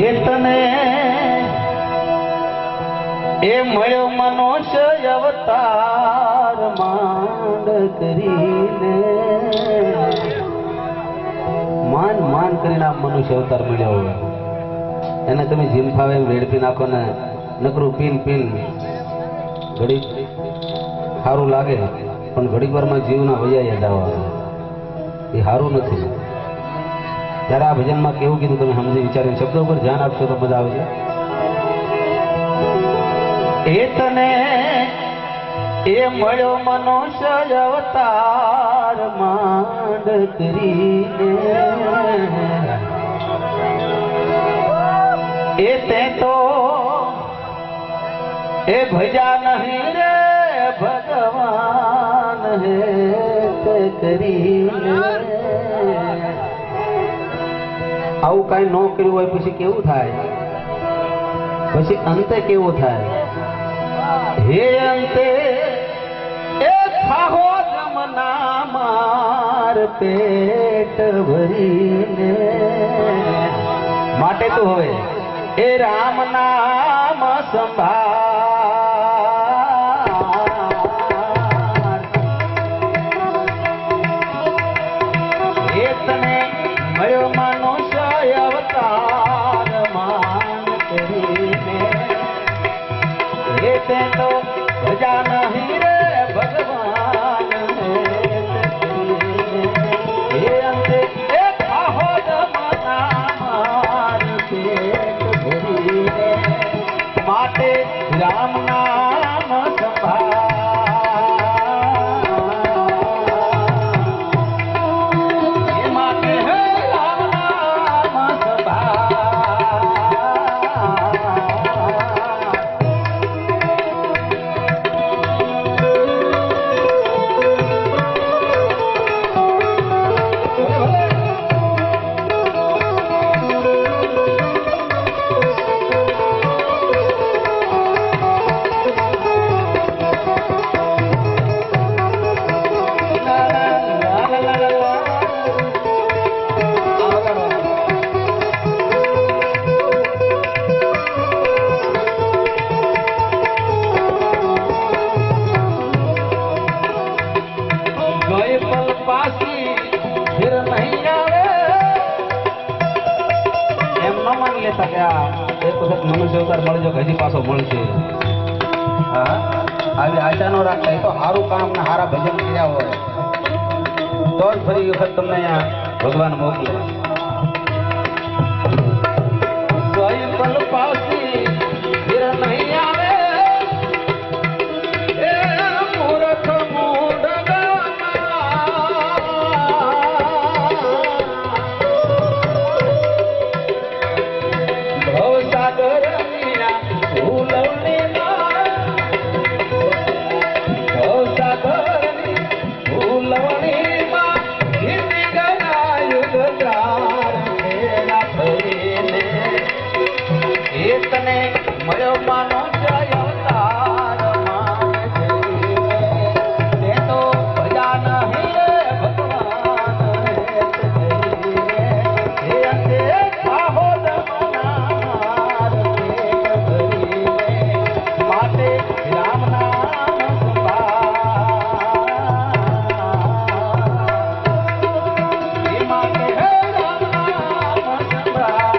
એ તને એ મળ્યો મનુષ્ય અવતાર માંડ કરીને માન કરીને આ મનુષ્ય અવતાર મળ્યો હોય એને તમે જીમ ફાવે વેડપી નાખો ને નકરું પીન ઘડી સારું લાગે પણ ઘડીક વારમાં જીવના વૈયા યાદ આવે એ સારું નથી. ત્યારે આ ભજનમાં કેવું કીધું તમે સમજી વિચારીને શબ્દો ઉપર ધ્યાન આપશો તો મજા આવે. એ તને એ મળ્યો મનુષ્ય અવતાર માંડ કરીને એ તે તો એ ભજા નહીં રે ભગવાન હે તે કરીને. આવું કઈ ન કર્યું હોય પછી કેવું થાય, પછી અંતે કેવું થાય? હે અંતે એ ખાહો જમના માર પેટ ભરીને માટે તું હવે એ રામ નામ સંભાળ. એ તને મળ્યો મનુષ્ય અવતાર માન કરીને એ તે તો ભજા નહીં રે ભગવાન હે અંતે એ ખાહો જમના માર પેટ ભરીને માટે રામ નામ સંભાળ. મનુષ્ય અવતાર મળજો હજી પાછો મળશે. હા આવી આશા નો રાખતા. એ તો સારું કામ ને સારા ભજન કર્યા હોય તો જ ફરી વખત તમને અહીંયા ભગવાન મોકલે. મળ્યો મનુષ્ય અવતાર માંડ કરીને તે તો ભજા નહીં રે ભગવાન હે અંતે ખાહો જમના પેટ ભરીને માટે રામ નામ સંભાળ. એ માટે હે રામ નામ સંભાળ.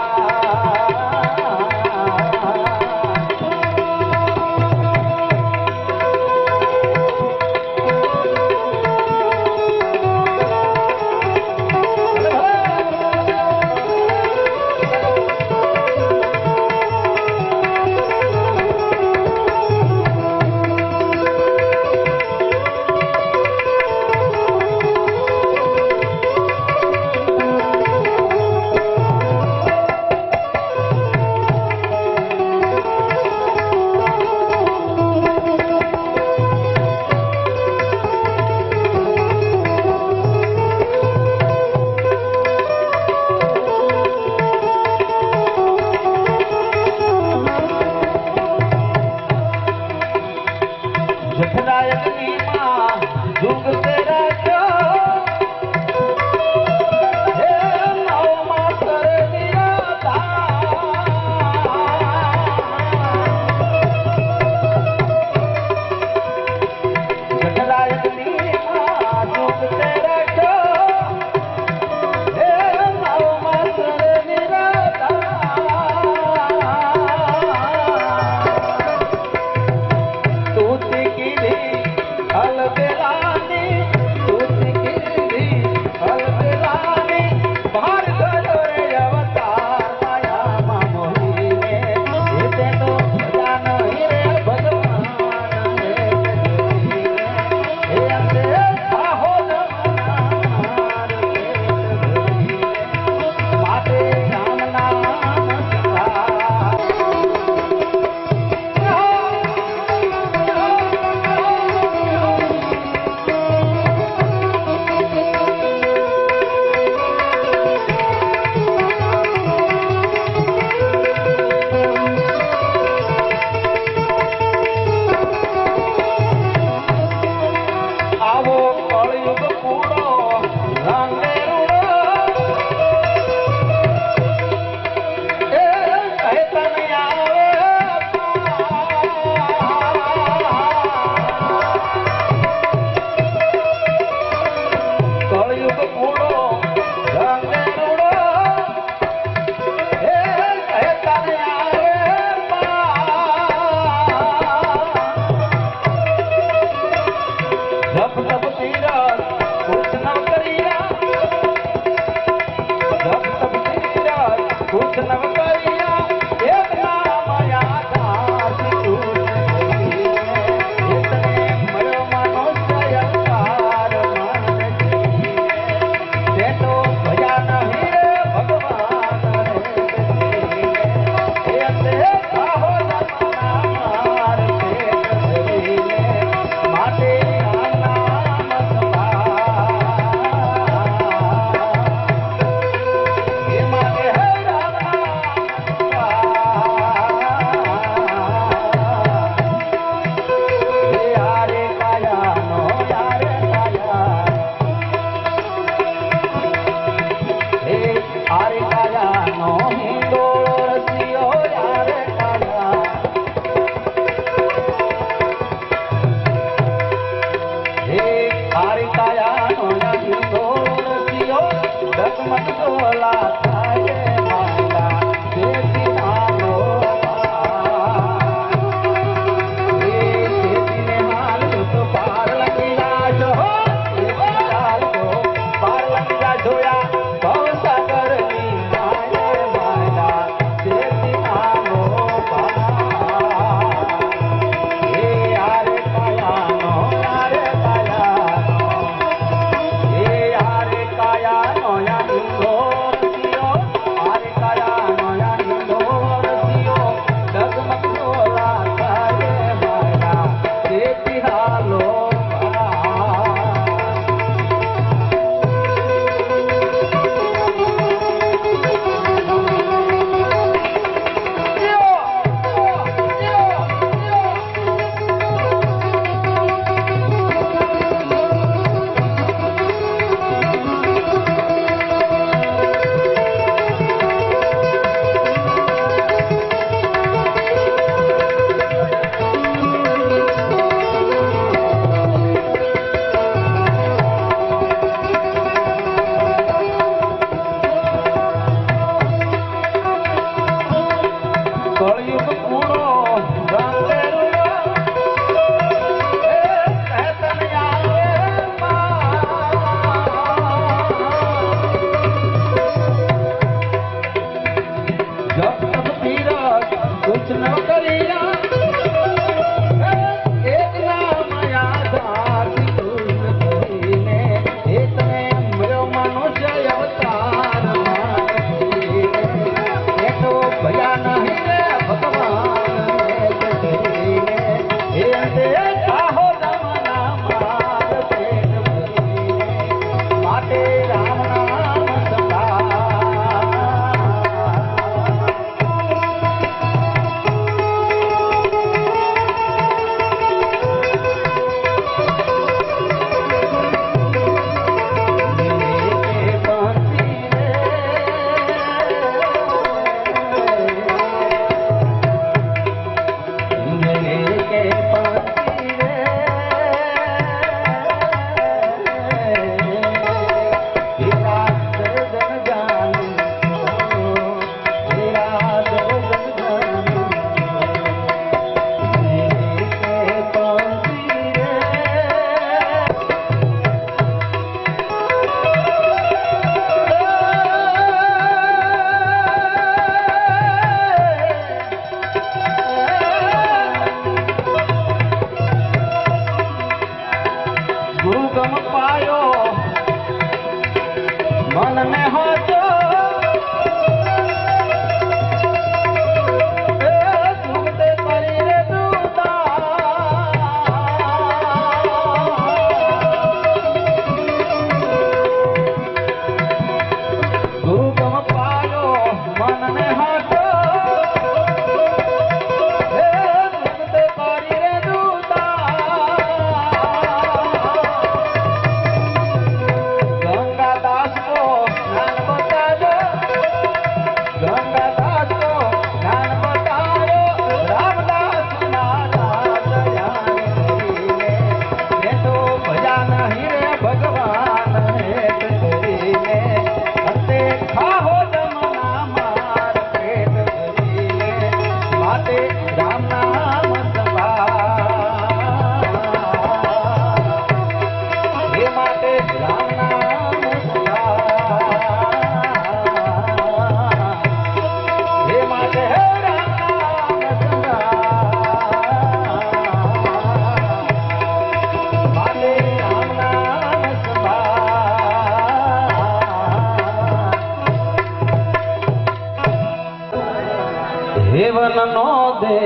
દે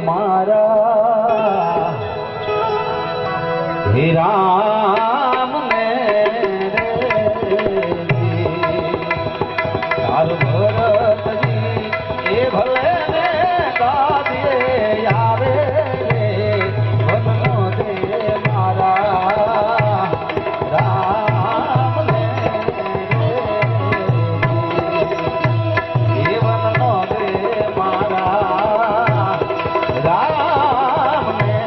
મારા હે રામ ને તાર ભરતજી એ ભલે ને ગાદીએ આવે વનનો દે મારા રામ ને એ વનનો દે મારા રામ ને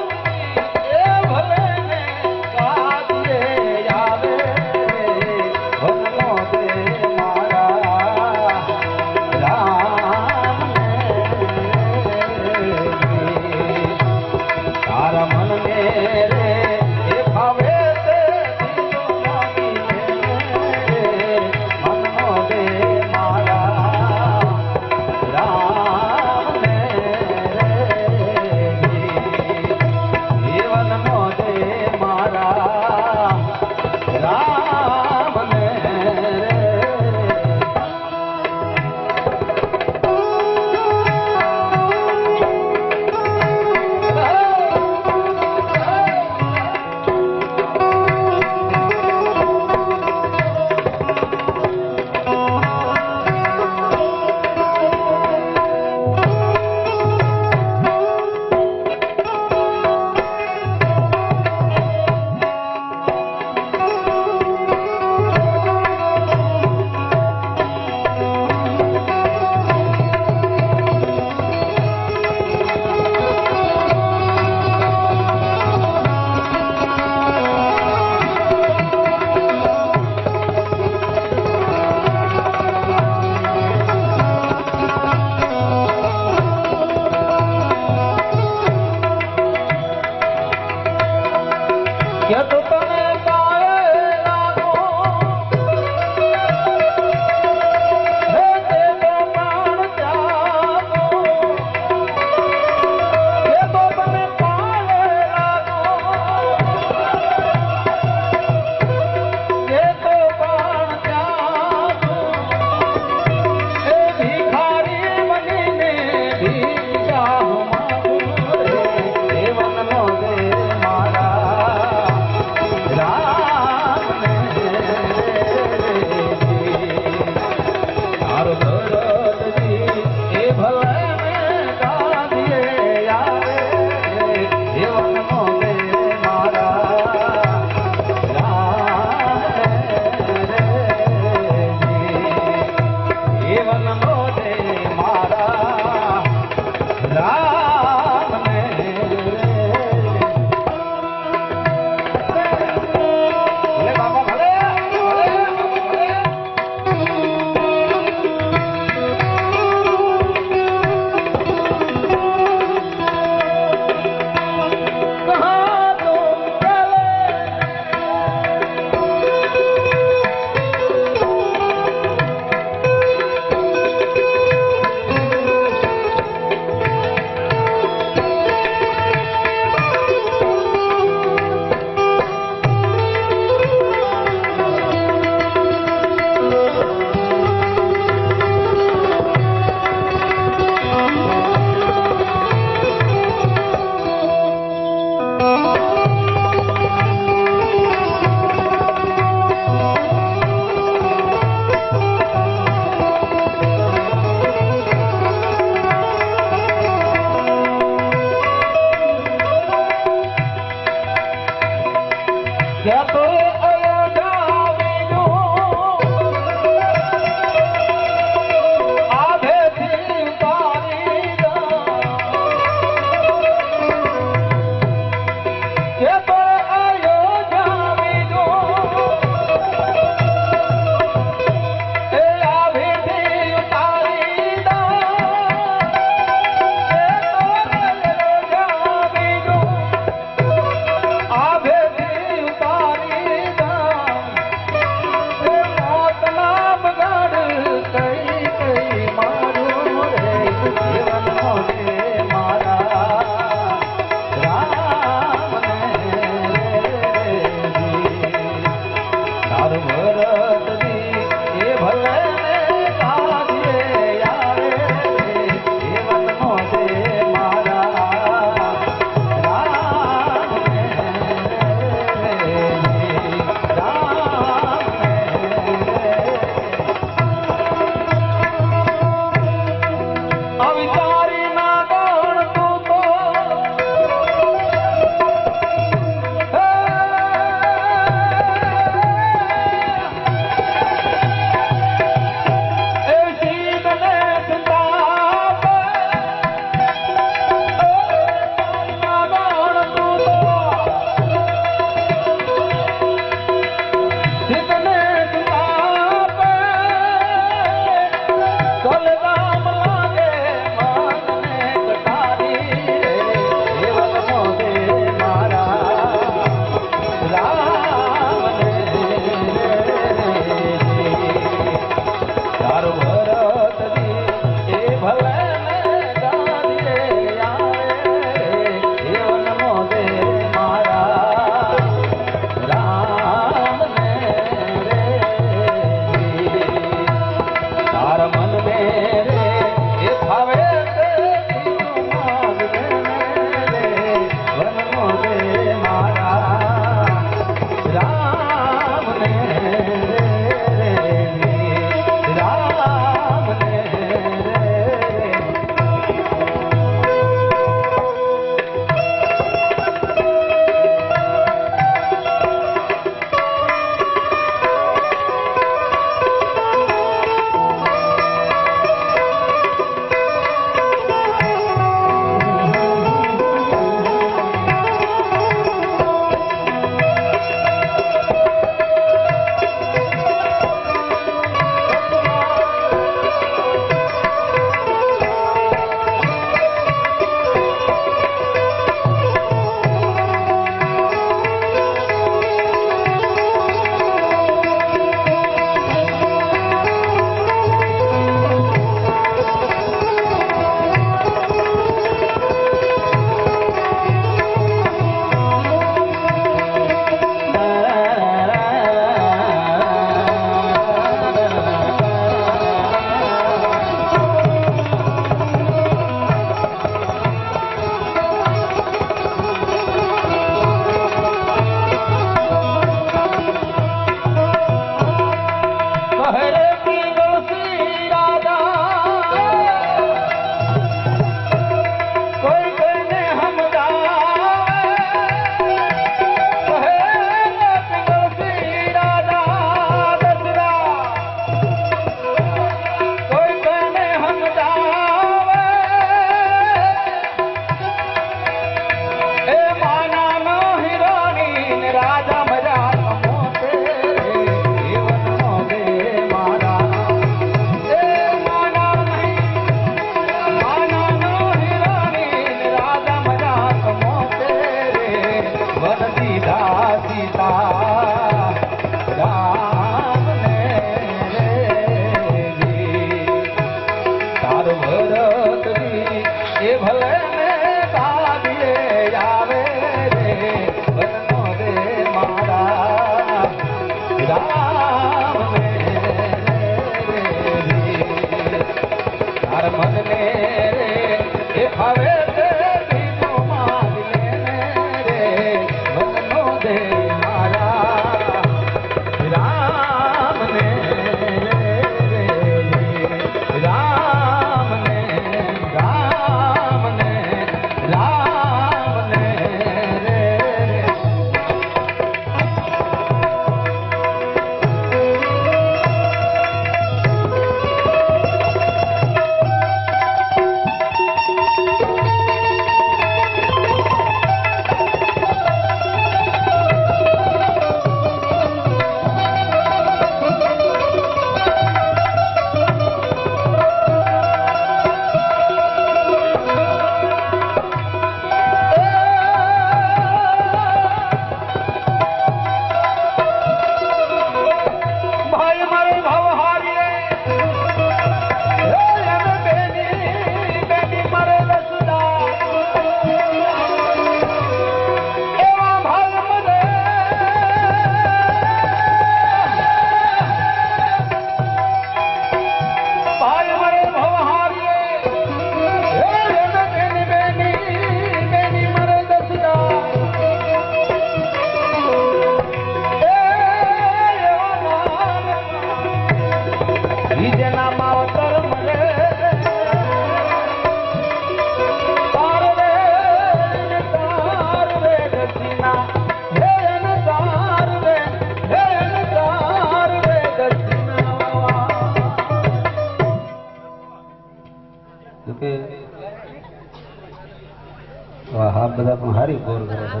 વાહ હા બધા પણ હારી ગોર કરે છે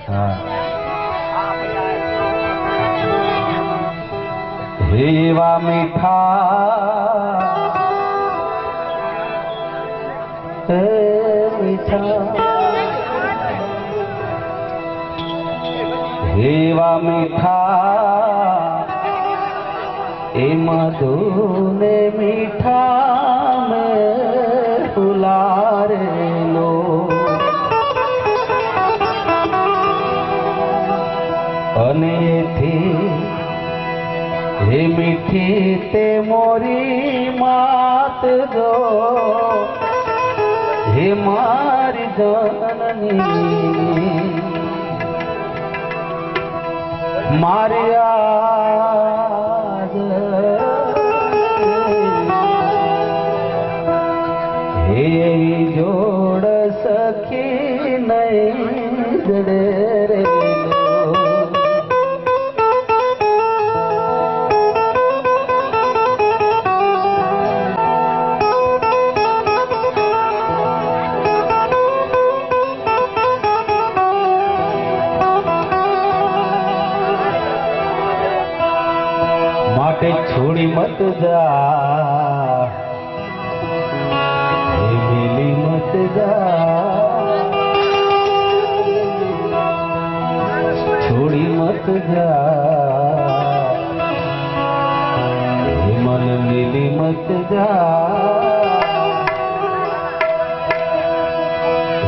હા હેવા મીઠા હે મીઠા હેવા મીઠા એ મધુ ને મીઠા મેં ફુલારેલો અને એથી હે મીઠી તે મોરી માત જો હે મારી જનની મારિયા હે જોડ સખી નહીં જડે રે માટે છોડી મત જા મિલી મત જા છોડી મત જા મન મિલી મત જા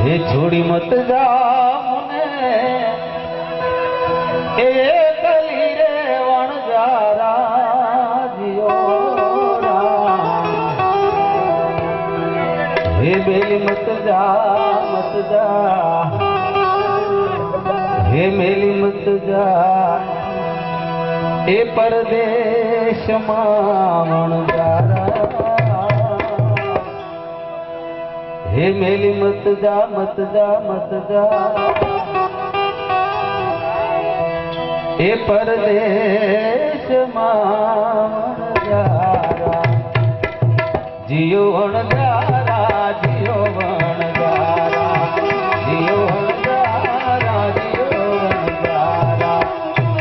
હે છોડી મત જા મને એ કલી રે વણજારા હે બેલી મત જા હે મેલી મત જા એ પરદેશમાં વણજારા હે મેલી મત જા મત જા એ પરદેશમાં વણજારા જીઓ વણજારા જીઓ વણજારા જીઓ વણજારા જીઓ વણજારા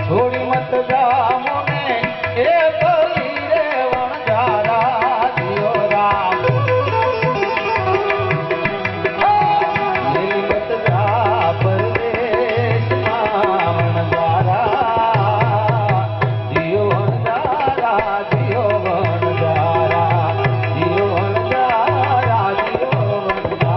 છોડી મત જા મને એ કલી રે વણજારા જીઓ રામ લીલી મત જા પરદેશમાં વણજારા જીઓ વણજારા જીઓ વણજારા જીઓ વણજારા જીઓ વણજારા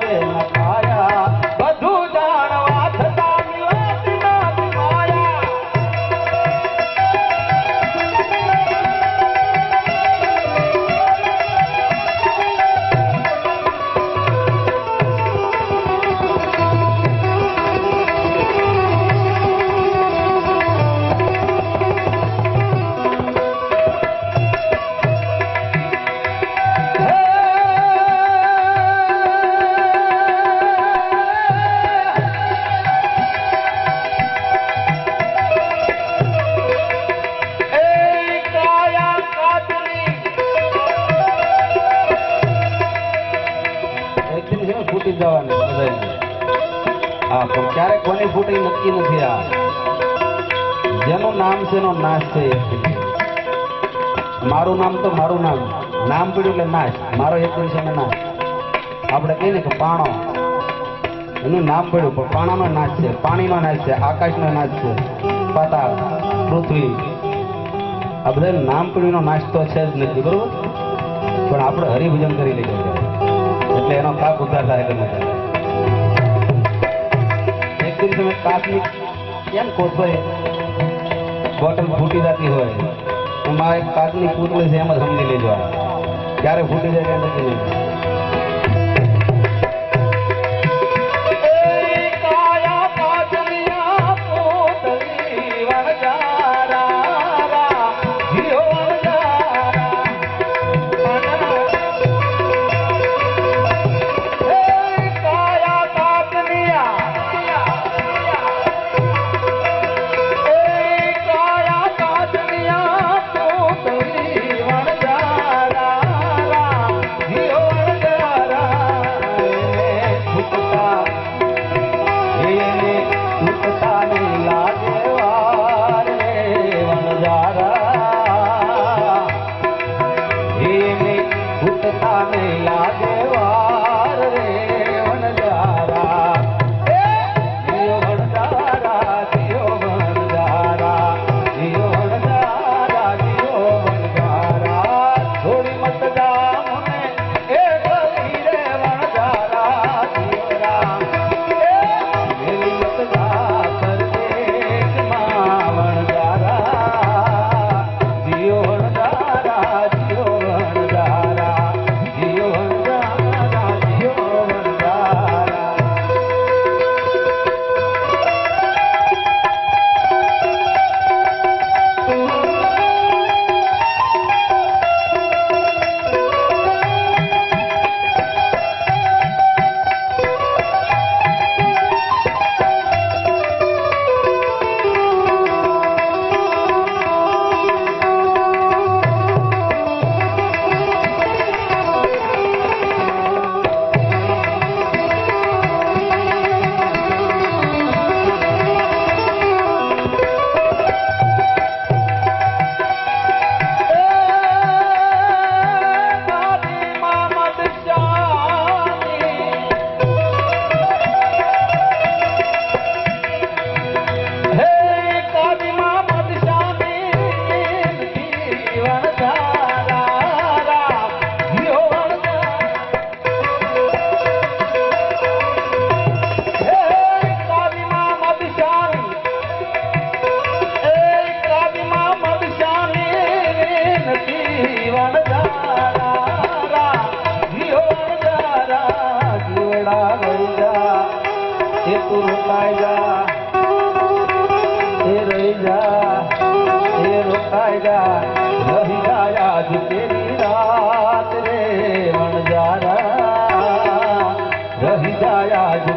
કે નખાયા બધું જાણવા છતાં મિલાતી નથી માયા ફૂટી જવાની હા પણ ક્યારેક કોની ફૂટી નક્કી નથી આ જેનું નામ છે એનો નાશ છે મારું નામ તો મારું નામ પડ્યું એટલે નાશ મારો એક દિવસ એનો નાશ આપણે કહીએ ને કે પાણો એનું નામ પડ્યું પણ પાણાનો નાશ છે પાણીનો નાશ છે આકાશનો નાશ છે પાતાળ પૃથ્વી આ બધા નામ પડ્યુંનો નાશ તો છે જ નથી બરોબર પણ આપણે હરિભજન કરી લઈએ એટલે એનો કાક ઉદ્ધાર થાય ગમે ત્યારે એક દિન તમે કાચની કેમ કોસો બોટલ ફૂટી જતી હોય એમાં એક કાચની પૂતળી છે એમ જ સમજી લેજો ક્યારે ફૂટી જાય ત્યાં નથી લેજો रही जाया आज तेरी रात रे वनजारा रही जाया आज